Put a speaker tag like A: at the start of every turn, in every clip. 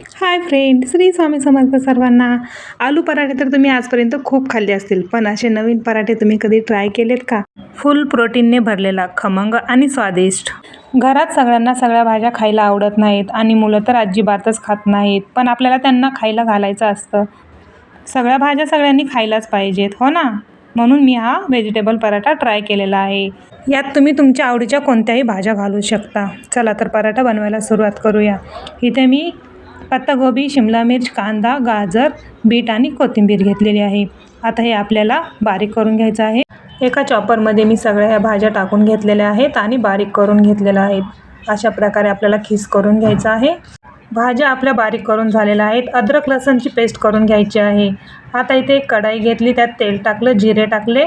A: Hi friend, Shri Swami Samarth सर्वांना. आलू पराठे तर तुम्ही आजपर्यंत खूप खाल्ले असतील, पण असे नवीन पराठे तुम्ही कधी ट्राय केलेत का? फुल प्रोटीनने भरलेला, खमंग आणि स्वादिष्ट. घरात सगळ्यांना सगळ्या भाज्या खायला आवडत नाहीत आणि मुलं तर अजिबातच खात नाहीत, पण आपल्याला त्यांना खायला घालायचं असतं. सगळ्या भाज्या सगळ्यांनी खायलाच पाहिजेत, हो ना? म्हणून मी हा व्हेजिटेबल पराठा ट्राय केलेला आहे. यात तुम्ही तुमच्या आवडीच्या कोणत्याही भाज्या घालू शकता. चला तर पराठा बनवायला सुरुवात करूया. इथे मी पत्तागोबी, शिमला मिर्च, कांदा, गाजर, बीट आणि कोथिंबीर घेतलेली आहे. आता हे आपल्याला बारीक करून घ्यायचं आहे. एका चॉपरमध्ये मी सगळ्या ह्या भाज्या टाकून घेतलेल्या आहेत आणि बारीक करून घेतलेल्या आहेत. अशा प्रकारे आपल्याला खीस करून घ्यायचं आहे. भाज्या आपल्या बारीक करून झालेल्या आहेत. अद्रक लसणची पेस्ट करून घ्यायची आहे. आता इथे एक कढाई घेतली, त्यात तेल टाकलं, जिरे टाकले,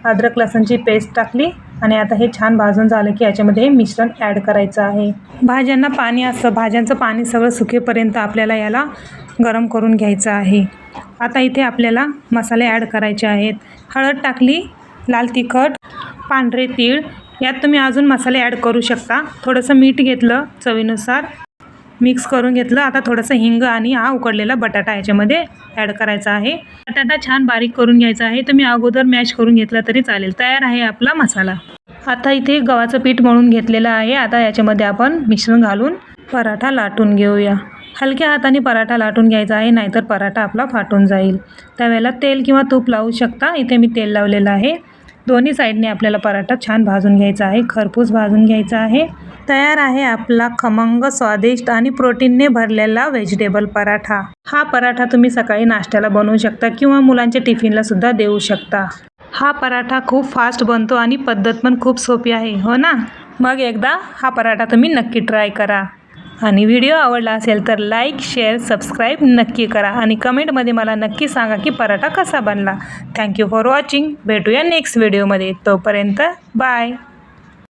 A: अद्रक लसणची पेस्ट टाकली आणि आता हे छान भाजून झालं की याच्यामध्ये हे मिश्रण ॲड करायचं आहे. भाज्यांना पाणी असतं, भाज्यांचं पाणी सगळं सुकेपर्यंत आपल्याला याला गरम करून घ्यायचं आहे. आता इथे आपल्याला मसाले ॲड करायचे आहेत. हळद टाकली, लाल तिखट, पांढरे तीळ, यात तुम्ही अजून मसाले ॲड करू शकता. थोडंसं मीठ घेतलं चवीनुसार, मिक्स करून घेतलं. आता थोडंसं हिंग आणि हा उकडलेला बटाटा याच्यामध्ये ॲड करायचा आहे. बटाटा छान बारीक करून घ्यायचा आहे. तुम्ही अगोदर मॅश करून घेतला तरी चालेल. तयार आहे आपला मसाला. आता इथे गव्हाचं पीठ मळून घेतलेलं आहे. आता याच्यामध्ये आपण मिश्रण घालून पराठा लाटून घेऊया. हलक्या हाताने पराठा लाटून घ्यायचा आहे, नाहीतर पराठा आपला फाटून जाईल. त्यावेळेला तेल किंवा तूप लावू शकता. इथे मी तेल लावलेलं आहे. दोन्ही साईडने आपल्याला पराठा छान भाजून घ्यायचा आहे, खरपूस भाजून घ्यायचा आहे. तयार आहे आपला खमंग, स्वादिष्ट आणि प्रोटीनने भरलेला व्हेजिटेबल पराठा. हा पराठा तुम्ही सकाळी नाश्त्याला बनवू शकता किंवा मुलांच्या टिफिनला सुद्धा देऊ शकता. हा पराठा खूप फास्ट बनतो आणि पद्धत पण खूप सोपी आहे, हो ना? मग एकदा हा पराठा तुम्ही नक्की ट्राय करा. आणि व्हिडिओ आवडला असेल तर लाईक, शेअर, सबस्क्राईब नक्की करा आणि कमेंटमध्ये मला नक्की सांगा की पराठा कसा बनला. Thank you for watching. भेटूया नेक्स्ट व्हिडिओमध्ये. तोपर्यंत बाय.